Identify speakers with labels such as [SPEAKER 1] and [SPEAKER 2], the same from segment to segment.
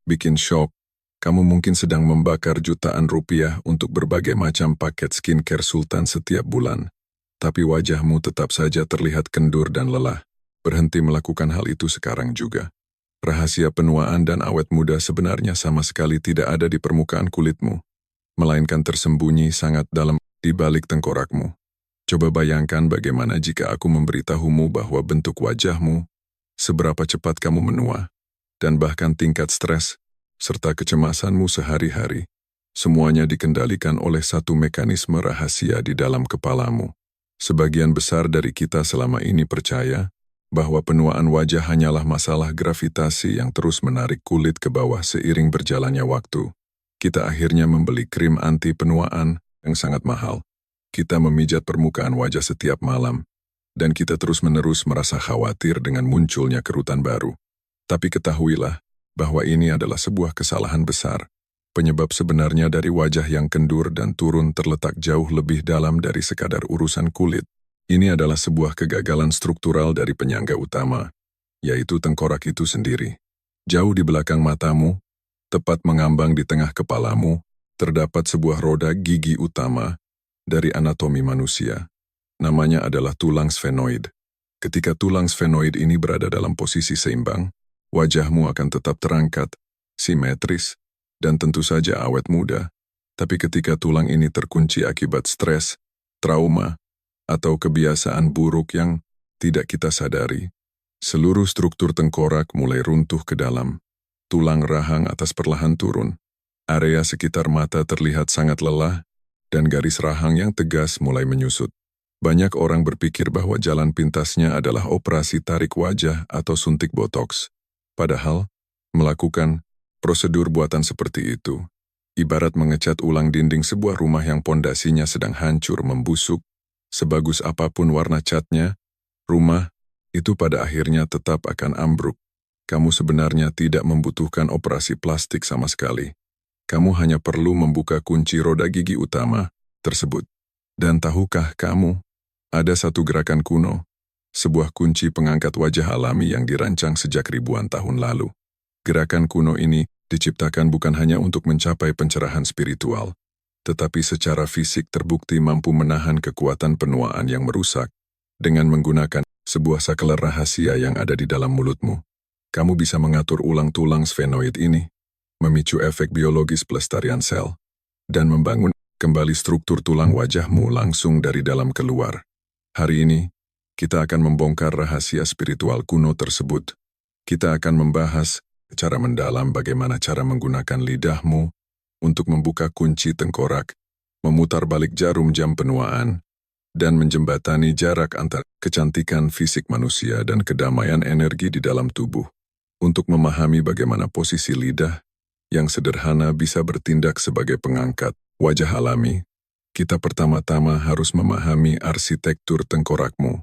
[SPEAKER 1] bikin shock. Kamu mungkin sedang membakar jutaan rupiah untuk berbagai macam paket skincare sultan setiap bulan. Tapi wajahmu tetap saja terlihat kendur dan lelah. Berhenti melakukan hal itu sekarang juga. Rahasia penuaan dan awet muda sebenarnya sama sekali tidak ada di permukaan kulitmu, melainkan tersembunyi sangat dalam di balik tengkorakmu. Coba bayangkan bagaimana jika aku memberitahumu bahwa bentuk wajahmu, seberapa cepat kamu menua, dan bahkan tingkat stres, serta kecemasanmu sehari-hari, semuanya dikendalikan oleh satu mekanisme rahasia di dalam kepalamu. Sebagian besar dari kita selama ini percaya bahwa penuaan wajah hanyalah masalah gravitasi yang terus menarik kulit ke bawah seiring berjalannya waktu. Kita akhirnya membeli krim anti penuaan yang sangat mahal. Kita memijat permukaan wajah setiap malam, dan kita terus-menerus merasa khawatir dengan munculnya kerutan baru. Tapi ketahuilah bahwa ini adalah sebuah kesalahan besar. Penyebab sebenarnya dari wajah yang kendur dan turun terletak jauh lebih dalam dari sekadar urusan kulit. Ini adalah sebuah kegagalan struktural dari penyangga utama, yaitu tengkorak itu sendiri. Jauh di belakang matamu, tepat mengambang di tengah kepalamu, terdapat sebuah roda gigi utama dari anatomi manusia. Namanya adalah tulang sfenoid. Ketika tulang sfenoid ini berada dalam posisi seimbang, wajahmu akan tetap terangkat, simetris, dan tentu saja awet muda. Tapi ketika tulang ini terkunci akibat stres, trauma, atau kebiasaan buruk yang tidak kita sadari, seluruh struktur tengkorak mulai runtuh ke dalam. Tulang rahang atas perlahan turun. Area sekitar mata terlihat sangat lelah, dan garis rahang yang tegas mulai menyusut. Banyak orang berpikir bahwa jalan pintasnya adalah operasi tarik wajah atau suntik botox. Padahal, melakukan prosedur buatan seperti itu ibarat mengecat ulang dinding sebuah rumah yang pondasinya sedang hancur membusuk. Sebagus apapun warna catnya, rumah itu pada akhirnya tetap akan ambruk. Kamu sebenarnya tidak membutuhkan operasi plastik sama sekali. Kamu hanya perlu membuka kunci roda gigi utama tersebut. Dan tahukah kamu, ada satu gerakan kuno, sebuah kunci pengangkat wajah alami yang dirancang sejak ribuan tahun lalu. Gerakan kuno ini diciptakan bukan hanya untuk mencapai pencerahan spiritual, tetapi secara fisik terbukti mampu menahan kekuatan penuaan yang merusak dengan menggunakan sebuah saklar rahasia yang ada di dalam mulutmu. Kamu bisa mengatur ulang tulang sfenoid ini, memicu efek biologis pelestarian sel, dan membangun kembali struktur tulang wajahmu langsung dari dalam keluar. Hari ini, kita akan membongkar rahasia spiritual kuno tersebut. Kita akan membahas secara mendalam bagaimana cara menggunakan lidahmu untuk membuka kunci tengkorak, memutar balik jarum jam penuaan, dan menjembatani jarak antara kecantikan fisik manusia dan kedamaian energi di dalam tubuh. Untuk memahami bagaimana posisi lidah yang sederhana bisa bertindak sebagai pengangkat wajah alami, kita pertama-tama harus memahami arsitektur tengkorakmu.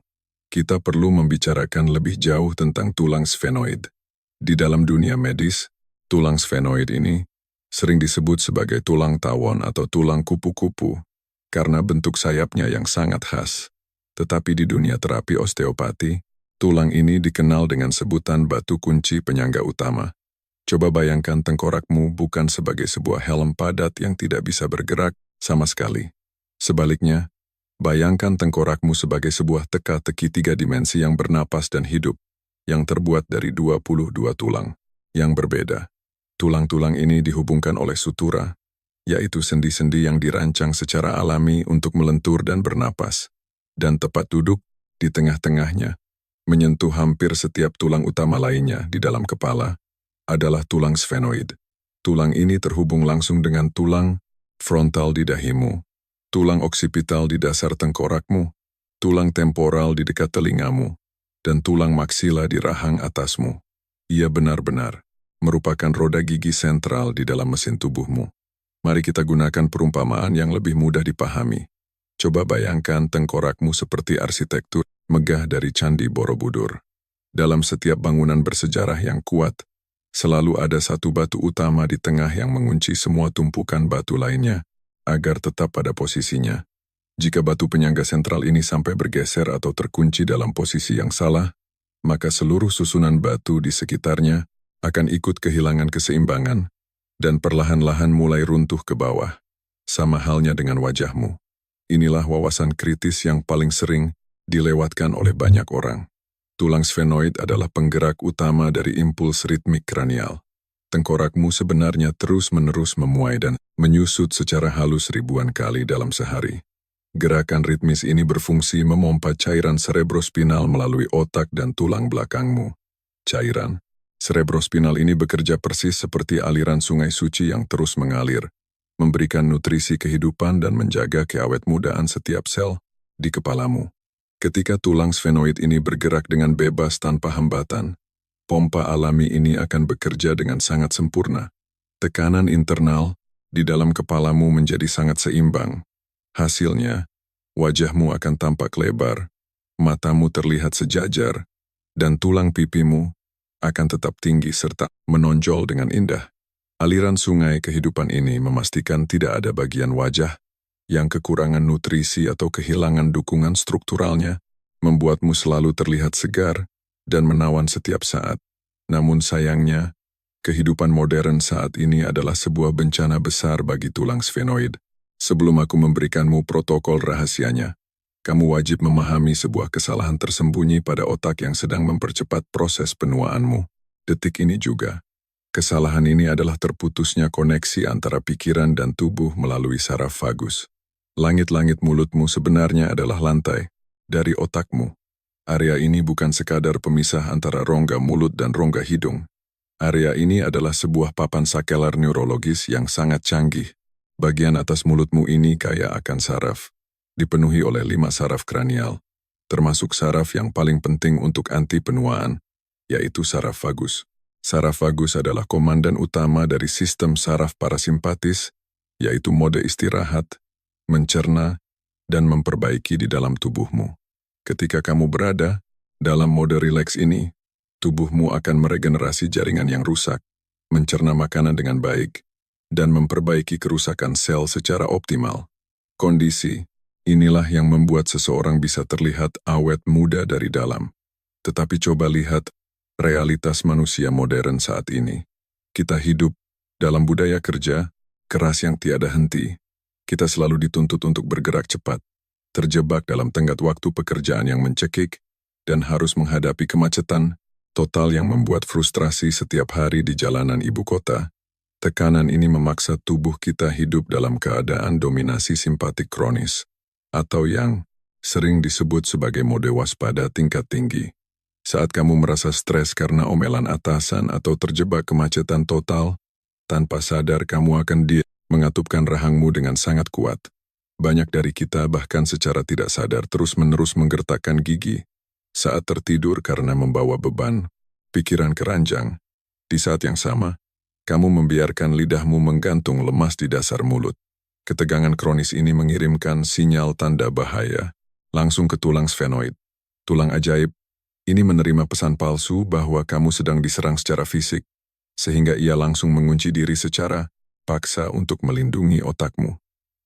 [SPEAKER 1] Kita perlu membicarakan lebih jauh tentang tulang sfenoid. Di dalam dunia medis, tulang sfenoid ini sering disebut sebagai tulang tawon atau tulang kupu-kupu karena bentuk sayapnya yang sangat khas. Tetapi di dunia terapi osteopati, tulang ini dikenal dengan sebutan batu kunci penyangga utama. Coba bayangkan tengkorakmu bukan sebagai sebuah helm padat yang tidak bisa bergerak sama sekali. Sebaliknya, bayangkan tengkorakmu sebagai sebuah teka-teki 3 dimensi yang bernapas dan hidup, yang terbuat dari 22 tulang yang berbeda. Tulang-tulang ini dihubungkan oleh sutura, yaitu sendi-sendi yang dirancang secara alami untuk melentur dan bernapas, dan tepat duduk di tengah-tengahnya, menyentuh hampir setiap tulang utama lainnya di dalam kepala, adalah tulang sfenoid. Tulang ini terhubung langsung dengan tulang frontal di dahimu, tulang oksipital di dasar tengkorakmu, tulang temporal di dekat telingamu, dan tulang maksila di rahang atasmu. Ia benar-benar merupakan roda gigi sentral di dalam mesin tubuhmu. Mari kita gunakan perumpamaan yang lebih mudah dipahami. Coba bayangkan tengkorakmu seperti arsitektur megah dari Candi Borobudur. Dalam setiap bangunan bersejarah yang kuat, selalu ada satu batu utama di tengah yang mengunci semua tumpukan batu lainnya, agar tetap pada posisinya. Jika batu penyangga sentral ini sampai bergeser atau terkunci dalam posisi yang salah, maka seluruh susunan batu di sekitarnya akan ikut kehilangan keseimbangan dan perlahan-lahan mulai runtuh ke bawah. Sama halnya dengan wajahmu. Inilah wawasan kritis yang paling sering dilewatkan oleh banyak orang. Tulang sfenoid adalah penggerak utama dari impuls ritmik kranial. Tengkorakmu sebenarnya terus-menerus memuai dan menyusut secara halus ribuan kali dalam sehari. Gerakan ritmis ini berfungsi memompa cairan cerebrospinal melalui otak dan tulang belakangmu. Cairan cerebrospinal ini bekerja persis seperti aliran sungai suci yang terus mengalir, memberikan nutrisi kehidupan dan menjaga keawet mudaan setiap sel di kepalamu. Ketika tulang sfenoid ini bergerak dengan bebas tanpa hambatan, pompa alami ini akan bekerja dengan sangat sempurna. Tekanan internal di dalam kepalamu menjadi sangat seimbang. Hasilnya, wajahmu akan tampak lebar, matamu terlihat sejajar, dan tulang pipimu akan tetap tinggi serta menonjol dengan indah. Aliran sungai kehidupan ini memastikan tidak ada bagian wajah yang kekurangan nutrisi atau kehilangan dukungan strukturalnya, membuatmu selalu terlihat segar dan menawan setiap saat. Namun sayangnya, kehidupan modern saat ini adalah sebuah bencana besar bagi tulang sfenoid. Sebelum aku memberikanmu protokol rahasianya, kamu wajib memahami sebuah kesalahan tersembunyi pada otak yang sedang mempercepat proses penuaanmu. Detik ini juga, kesalahan ini adalah terputusnya koneksi antara pikiran dan tubuh melalui saraf vagus. Langit-langit mulutmu sebenarnya adalah lantai dari otakmu. Area ini bukan sekadar pemisah antara rongga mulut dan rongga hidung. Area ini adalah sebuah papan sakelar neurologis yang sangat canggih. Bagian atas mulutmu ini kaya akan saraf, dipenuhi oleh 5 saraf kranial, termasuk saraf yang paling penting untuk anti penuaan, yaitu saraf vagus. Saraf vagus adalah komandan utama dari sistem saraf parasimpatis, yaitu mode istirahat, mencerna, dan memperbaiki di dalam tubuhmu. Ketika kamu berada dalam mode rileks ini, tubuhmu akan meregenerasi jaringan yang rusak, mencerna makanan dengan baik, dan memperbaiki kerusakan sel secara optimal. Kondisi inilah yang membuat seseorang bisa terlihat awet muda dari dalam. Tetapi coba lihat realitas manusia modern saat ini. Kita hidup dalam budaya kerja keras yang tiada henti. Kita selalu dituntut untuk bergerak cepat, terjebak dalam tenggat waktu pekerjaan yang mencekik, dan harus menghadapi kemacetan total yang membuat frustrasi setiap hari di jalanan ibu kota. Tekanan ini memaksa tubuh kita hidup dalam keadaan dominasi simpatik kronis, atau yang sering disebut sebagai mode waspada tingkat tinggi. Saat kamu merasa stres karena omelan atasan atau terjebak kemacetan total, tanpa sadar kamu akan mengatupkan rahangmu dengan sangat kuat. Banyak dari kita bahkan secara tidak sadar terus-menerus menggertakkan gigi saat tertidur karena membawa beban pikiran keranjang. Di saat yang sama, kamu membiarkan lidahmu menggantung lemas di dasar mulut. Ketegangan kronis ini mengirimkan sinyal tanda bahaya langsung ke tulang sfenoid. Tulang ajaib ini menerima pesan palsu bahwa kamu sedang diserang secara fisik, sehingga ia langsung mengunci diri secara paksa untuk melindungi otakmu.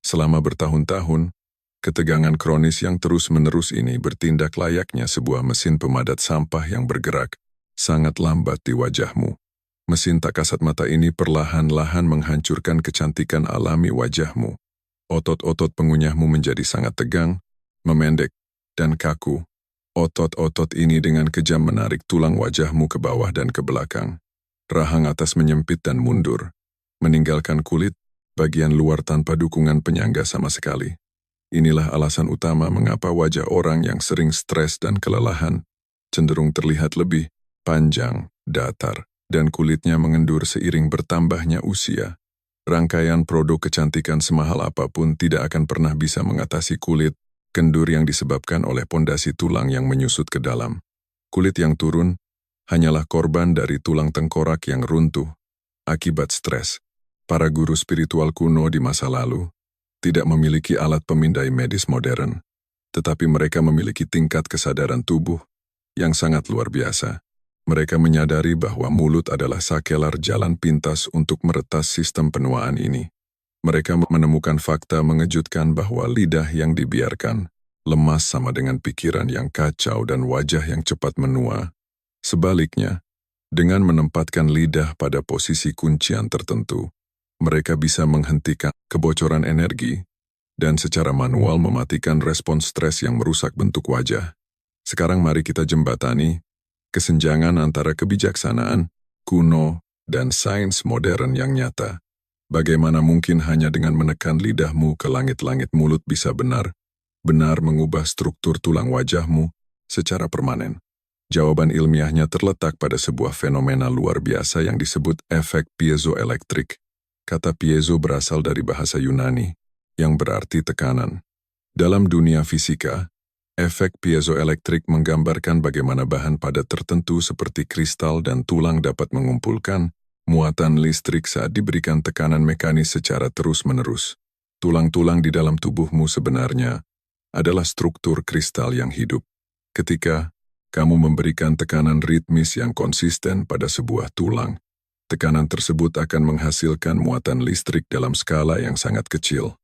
[SPEAKER 1] Selama bertahun-tahun, ketegangan kronis yang terus-menerus ini bertindak layaknya sebuah mesin pemadat sampah yang bergerak sangat lambat di wajahmu. Mesin tak kasat mata ini perlahan-lahan menghancurkan kecantikan alami wajahmu. Otot-otot pengunyahmu menjadi sangat tegang, memendek, dan kaku. Otot-otot ini dengan kejam menarik tulang wajahmu ke bawah dan ke belakang. Rahang atas menyempit dan mundur, meninggalkan kulit bagian luar tanpa dukungan penyangga sama sekali. Inilah alasan utama mengapa wajah orang yang sering stres dan kelelahan cenderung terlihat lebih panjang, datar, dan kulitnya mengendur seiring bertambahnya usia. Rangkaian produk kecantikan semahal apapun tidak akan pernah bisa mengatasi kulit kendur yang disebabkan oleh pondasi tulang yang menyusut ke dalam. Kulit yang turun hanyalah korban dari tulang tengkorak yang runtuh akibat stres. Para guru spiritual kuno di masa lalu tidak memiliki alat pemindai medis modern, tetapi mereka memiliki tingkat kesadaran tubuh yang sangat luar biasa. Mereka menyadari bahwa mulut adalah sakelar jalan pintas untuk meretas sistem penuaan ini. Mereka menemukan fakta mengejutkan bahwa lidah yang dibiarkan lemas sama dengan pikiran yang kacau dan wajah yang cepat menua. Sebaliknya, Dengan menempatkan lidah pada posisi kuncian tertentu, mereka bisa menghentikan kebocoran energi dan secara manual mematikan respons stres yang merusak bentuk wajah. Sekarang mari kita jembatani kesenjangan antara kebijaksanaan kuno dan sains modern yang nyata. Bagaimana mungkin hanya dengan menekan lidahmu ke langit-langit mulut bisa benar-benar mengubah struktur tulang wajahmu secara permanen? Jawaban ilmiahnya terletak pada sebuah fenomena luar biasa yang disebut efek piezoelektrik. Kata piezo berasal dari bahasa Yunani, yang berarti tekanan. Dalam dunia fisika, efek piezoelektrik menggambarkan bagaimana bahan padat tertentu seperti kristal dan tulang dapat mengumpulkan muatan listrik saat diberikan tekanan mekanis secara terus-menerus. Tulang-tulang di dalam tubuhmu sebenarnya adalah struktur kristal yang hidup. Ketika kamu memberikan tekanan ritmis yang konsisten pada sebuah tulang, tekanan tersebut akan menghasilkan muatan listrik dalam skala yang sangat kecil.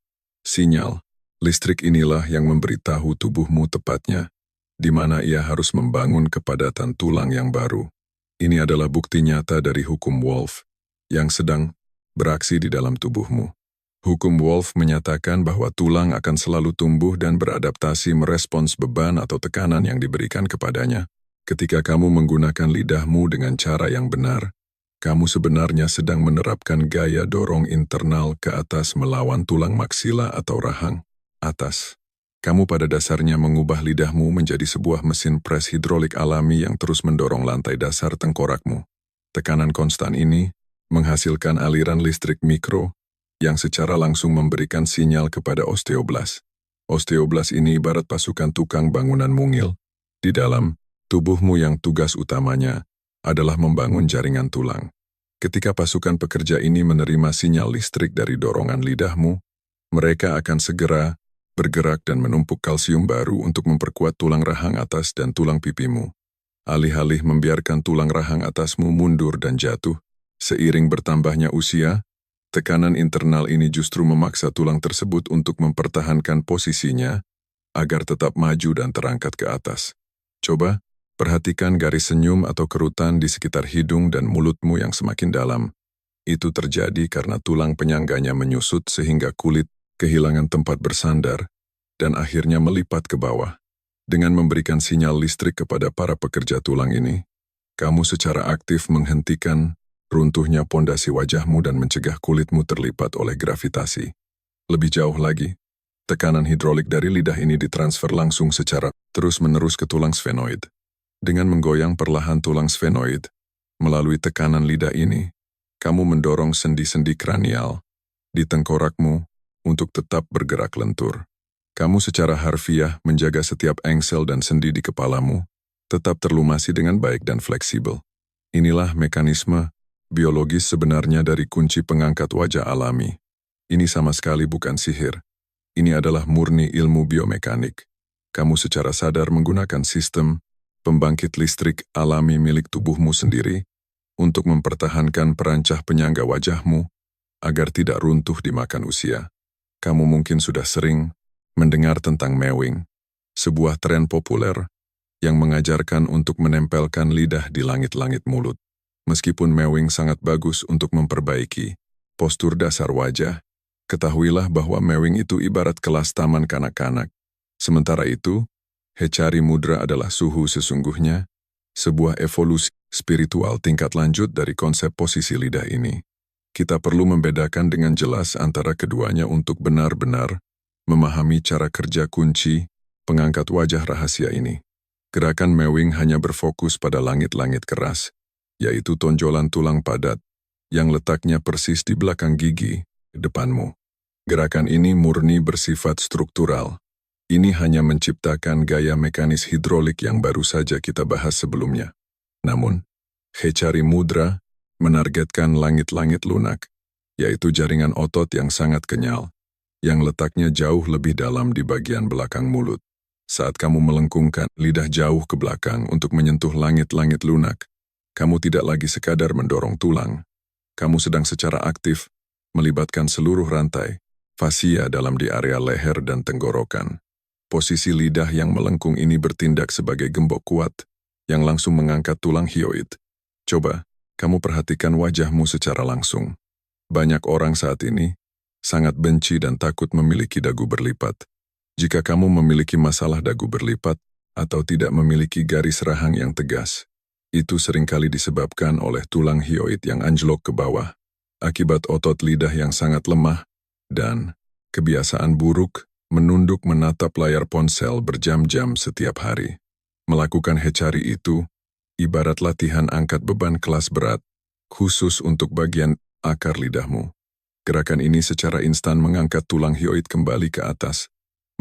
[SPEAKER 1] Sinyal listrik inilah yang memberitahu tubuhmu tepatnya di mana ia harus membangun kepadatan tulang yang baru. Ini adalah bukti nyata dari hukum Wolff yang sedang beraksi di dalam tubuhmu. Hukum Wolff menyatakan bahwa tulang akan selalu tumbuh dan beradaptasi merespons beban atau tekanan yang diberikan kepadanya. Ketika kamu menggunakan lidahmu dengan cara yang benar, kamu sebenarnya sedang menerapkan gaya dorong internal ke atas melawan tulang maksila atau rahang atas. Kamu pada dasarnya mengubah lidahmu menjadi sebuah mesin pres hidrolik alami yang terus mendorong lantai dasar tengkorakmu. Tekanan konstan ini menghasilkan aliran listrik mikro yang secara langsung memberikan sinyal kepada osteoblas. Osteoblas ini ibarat pasukan tukang bangunan mungil di dalam tubuhmu yang tugas utamanya adalah membangun jaringan tulang. Ketika pasukan pekerja ini menerima sinyal listrik dari dorongan lidahmu, mereka akan segera bergerak dan menumpuk kalsium baru untuk memperkuat tulang rahang atas dan tulang pipimu. Alih-alih membiarkan tulang rahang atasmu mundur dan jatuh, seiring bertambahnya usia, tekanan internal ini justru memaksa tulang tersebut untuk mempertahankan posisinya agar tetap maju dan terangkat ke atas. Coba perhatikan garis senyum atau kerutan di sekitar hidung dan mulutmu yang semakin dalam. Itu terjadi karena tulang penyangganya menyusut sehingga kulit kehilangan tempat bersandar dan akhirnya melipat ke bawah. Dengan memberikan sinyal listrik kepada para pekerja tulang ini, kamu secara aktif menghentikan runtuhnya pondasi wajahmu dan mencegah kulitmu terlipat oleh gravitasi. Lebih jauh lagi, tekanan hidrolik dari lidah ini ditransfer langsung secara terus-menerus ke tulang sfenoid. Dengan menggoyang perlahan tulang sfenoid, melalui tekanan lidah ini, kamu mendorong sendi-sendi kranial di tengkorakmu untuk tetap bergerak lentur. Kamu secara harfiah menjaga setiap engsel dan sendi di kepalamu tetap terlumasi dengan baik dan fleksibel. Inilah mekanisme biologis sebenarnya dari kunci pengangkat wajah alami. Ini sama sekali bukan sihir. Ini adalah murni ilmu biomekanik. Kamu secara sadar menggunakan sistem pembangkit listrik alami milik tubuhmu sendiri untuk mempertahankan perancah penyangga wajahmu agar tidak runtuh dimakan usia. Kamu mungkin sudah sering mendengar tentang mewing, sebuah tren populer yang mengajarkan untuk menempelkan lidah di langit-langit mulut. Meskipun mewing sangat bagus untuk memperbaiki postur dasar wajah, ketahuilah bahwa mewing itu ibarat kelas taman kanak-kanak. Sementara itu, Hechari Mudra adalah suhu sesungguhnya, sebuah evolusi spiritual tingkat lanjut dari konsep posisi lidah ini. Kita perlu membedakan dengan jelas antara keduanya untuk benar-benar memahami cara kerja kunci pengangkat wajah rahasia ini. Gerakan mewing hanya berfokus pada langit-langit keras, yaitu tonjolan tulang padat yang letaknya persis di belakang gigi depanmu. Gerakan ini murni bersifat struktural. Ini hanya menciptakan gaya mekanis hidrolik yang baru saja kita bahas sebelumnya. Namun, Hechari Mudra menargetkan langit-langit lunak, yaitu jaringan otot yang sangat kenyal, yang letaknya jauh lebih dalam di bagian belakang mulut. Saat kamu melengkungkan lidah jauh ke belakang untuk menyentuh langit-langit lunak, kamu tidak lagi sekadar mendorong tulang. Kamu sedang secara aktif melibatkan seluruh rantai fasia dalam di area leher dan tenggorokan. Posisi lidah yang melengkung ini bertindak sebagai gembok kuat yang langsung mengangkat tulang hyoid Coba, kamu perhatikan wajahmu secara langsung. Banyak orang saat ini sangat benci dan takut memiliki dagu berlipat. Jika kamu memiliki masalah dagu berlipat atau tidak memiliki garis rahang yang tegas, itu seringkali disebabkan oleh tulang hyoid yang anjlok ke bawah, akibat otot lidah yang sangat lemah, dan kebiasaan buruk menunduk menatap layar ponsel berjam-jam setiap hari. Melakukan hechari itu ibarat latihan angkat beban kelas berat, khusus untuk bagian akar lidahmu. Gerakan ini secara instan mengangkat tulang hyoid kembali ke atas,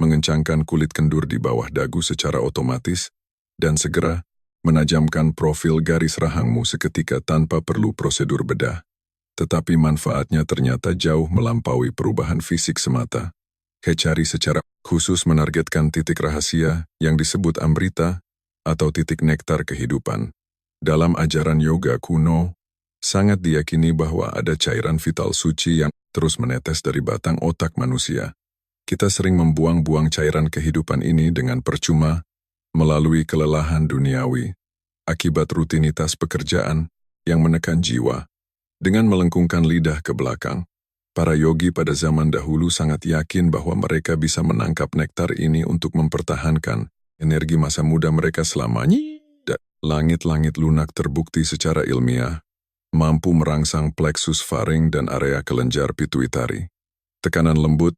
[SPEAKER 1] mengencangkan kulit kendur di bawah dagu secara otomatis, dan segera menajamkan profil garis rahangmu seketika tanpa perlu prosedur bedah. Tetapi manfaatnya ternyata jauh melampaui perubahan fisik semata. Hechari secara khusus menargetkan titik rahasia yang disebut amrita atau titik nektar kehidupan. Dalam ajaran yoga kuno, sangat diyakini bahwa ada cairan vital suci yang terus menetes dari batang otak manusia. Kita sering membuang-buang cairan kehidupan ini dengan percuma melalui kelelahan duniawi, akibat rutinitas pekerjaan yang menekan jiwa. Dengan melengkungkan lidah ke belakang, para yogi pada zaman dahulu sangat yakin bahwa mereka bisa menangkap nektar ini untuk mempertahankan energi masa muda mereka selamanya. Langit-langit lunak terbukti secara ilmiah mampu merangsang plexus faring dan area kelenjar pituitari. Tekanan lembut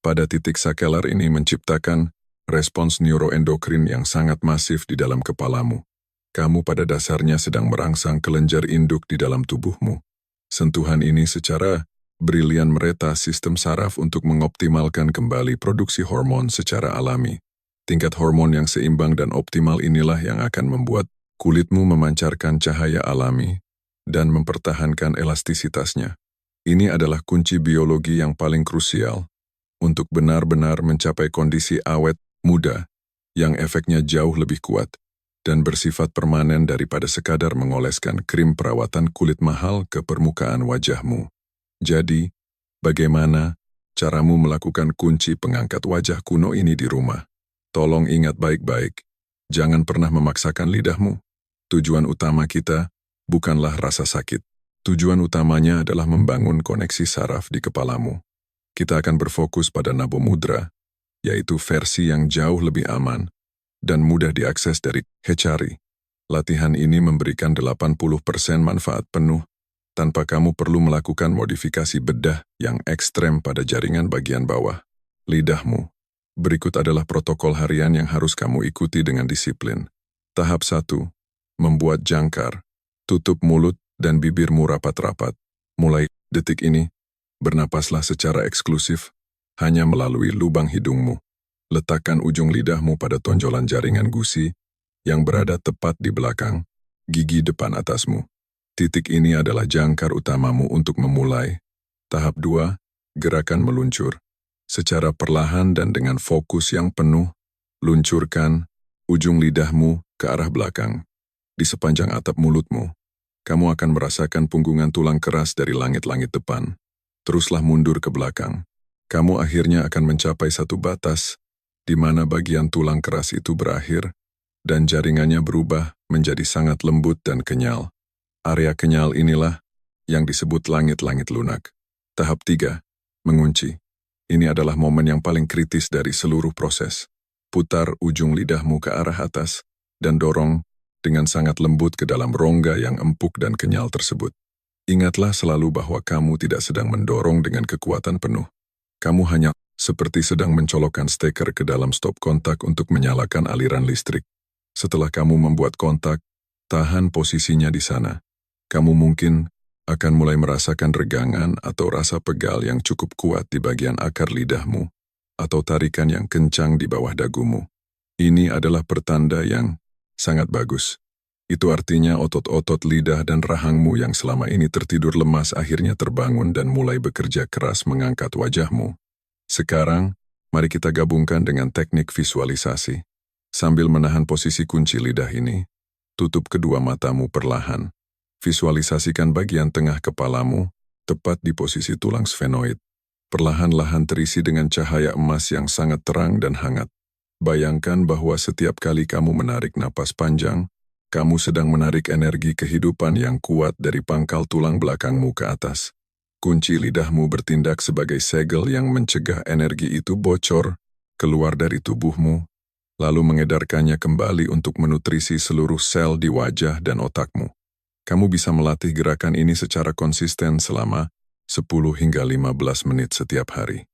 [SPEAKER 1] pada titik sakelar ini menciptakan respons neuroendokrin yang sangat masif di dalam kepalamu. Kamu pada dasarnya sedang merangsang kelenjar induk di dalam tubuhmu. Sentuhan ini secara brilian mereta sistem saraf untuk mengoptimalkan kembali produksi hormon secara alami. Tingkat hormon yang seimbang dan optimal inilah yang akan membuat kulitmu memancarkan cahaya alami dan mempertahankan elastisitasnya. Ini adalah kunci biologi yang paling krusial untuk benar-benar mencapai kondisi awet muda yang efeknya jauh lebih kuat dan bersifat permanen daripada sekadar mengoleskan krim perawatan kulit mahal ke permukaan wajahmu. Jadi, bagaimana caramu melakukan kunci pengangkat wajah kuno ini di rumah? Tolong ingat baik-baik, jangan pernah memaksakan lidahmu. Tujuan utama kita bukanlah rasa sakit. Tujuan utamanya adalah membangun koneksi saraf di kepalamu. Kita akan berfokus pada Nabo Mudra, yaitu versi yang jauh lebih aman dan mudah diakses dari Hechari. Latihan ini memberikan 80% manfaat penuh tanpa kamu perlu melakukan modifikasi bedah yang ekstrem pada jaringan bagian bawah lidahmu. Berikut adalah protokol harian yang harus kamu ikuti dengan disiplin. Tahap 1. Membuat jangkar. Tutup mulut dan bibirmu rapat-rapat. Mulai detik ini, bernapaslah secara eksklusif, hanya melalui lubang hidungmu. Letakkan ujung lidahmu pada tonjolan jaringan gusi yang berada tepat di belakang gigi depan atasmu. Titik ini adalah jangkar utamamu untuk memulai. Tahap 2, gerakan meluncur. Secara perlahan dan dengan fokus yang penuh, luncurkan ujung lidahmu ke arah belakang. Di sepanjang atap mulutmu, kamu akan merasakan punggungan tulang keras dari langit-langit depan. Teruslah mundur ke belakang. Kamu akhirnya akan mencapai satu batas, di mana bagian tulang keras itu berakhir, dan jaringannya berubah menjadi sangat lembut dan kenyal. Area kenyal inilah yang disebut langit-langit lunak. Tahap 3, mengunci. Ini adalah momen yang paling kritis dari seluruh proses. Putar ujung lidahmu ke arah atas, dan dorong dengan sangat lembut ke dalam rongga yang empuk dan kenyal tersebut. Ingatlah selalu bahwa kamu tidak sedang mendorong dengan kekuatan penuh. Kamu hanya seperti sedang mencolokkan steker ke dalam stop kontak untuk menyalakan aliran listrik. Setelah kamu membuat kontak, tahan posisinya di sana. Kamu mungkin akan mulai merasakan regangan atau rasa pegal yang cukup kuat di bagian akar lidahmu, atau tarikan yang kencang di bawah dagumu. Ini adalah pertanda yang sangat bagus. Itu artinya otot-otot lidah dan rahangmu yang selama ini tertidur lemas akhirnya terbangun dan mulai bekerja keras mengangkat wajahmu. Sekarang, mari kita gabungkan dengan teknik visualisasi. Sambil menahan posisi kunci lidah ini, tutup kedua matamu perlahan. Visualisasikan bagian tengah kepalamu, tepat di posisi tulang sfenoid. Perlahan-lahan terisi dengan cahaya emas yang sangat terang dan hangat. Bayangkan bahwa setiap kali kamu menarik napas panjang, Kamu sedang menarik energi kehidupan yang kuat dari pangkal tulang belakangmu ke atas. Kunci lidahmu bertindak sebagai segel yang mencegah energi itu bocor keluar dari tubuhmu, lalu mengedarkannya kembali untuk menutrisi seluruh sel di wajah dan otakmu. Kamu bisa melatih gerakan ini secara konsisten selama 10 hingga 15 menit setiap hari.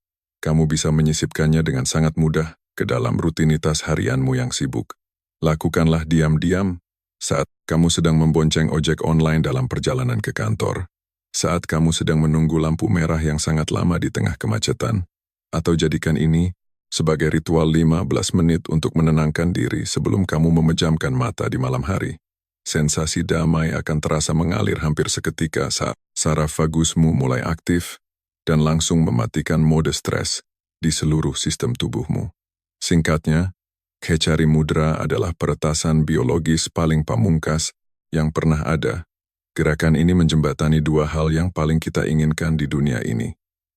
[SPEAKER 1] Kamu bisa menyisipkannya dengan sangat mudah ke dalam rutinitas harianmu yang sibuk. Lakukanlah diam-diam saat kamu sedang membonceng ojek online dalam perjalanan ke kantor, saat kamu sedang menunggu lampu merah yang sangat lama di tengah kemacetan, atau jadikan ini sebagai ritual 15 menit untuk menenangkan diri sebelum kamu memejamkan mata di malam hari. Sensasi damai akan terasa mengalir hampir seketika saat saraf vagusmu mulai aktif dan langsung mematikan mode stres di seluruh sistem tubuhmu. Singkatnya, Khechari Mudra adalah peretasan biologis paling pamungkas yang pernah ada. Gerakan ini menjembatani dua hal yang paling kita inginkan di dunia ini,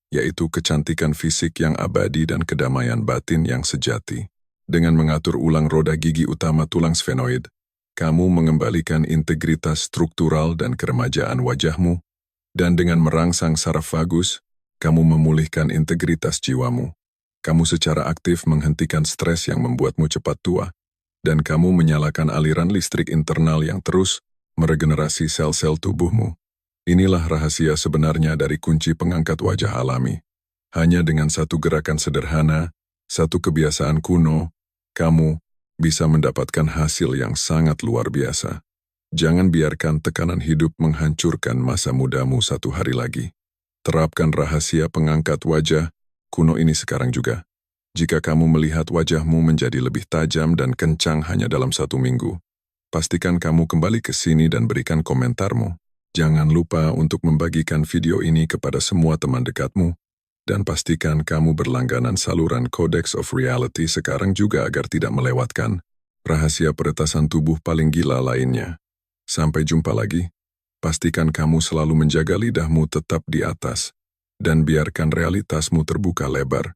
[SPEAKER 1] yaitu kecantikan fisik yang abadi dan kedamaian batin yang sejati. Dengan mengatur ulang roda gigi utama tulang sfenoid, kamu mengembalikan integritas struktural dan keremajaan wajahmu, dan dengan merangsang saraf vagus, kamu memulihkan integritas jiwamu. Kamu secara aktif menghentikan stres yang membuatmu cepat tua, dan kamu menyalakan aliran listrik internal yang terus meregenerasi sel-sel tubuhmu. Inilah rahasia sebenarnya dari kunci pengangkat wajah alami. Hanya dengan satu gerakan sederhana, satu kebiasaan kuno, kamu bisa mendapatkan hasil yang sangat luar biasa. Jangan biarkan tekanan hidup menghancurkan masa mudamu satu hari lagi. Terapkan rahasia pengangkat wajah kuno ini sekarang juga. Jika kamu melihat wajahmu menjadi lebih tajam dan kencang hanya dalam 1 minggu, pastikan kamu kembali ke sini dan berikan komentarmu. Jangan lupa untuk membagikan video ini kepada semua teman dekatmu, dan pastikan kamu berlangganan saluran Codex of Reality sekarang juga agar tidak melewatkan rahasia peretasan tubuh paling gila lainnya. Sampai jumpa lagi. Pastikan kamu selalu menjaga lidahmu tetap di atas, dan biarkan realitasmu terbuka lebar.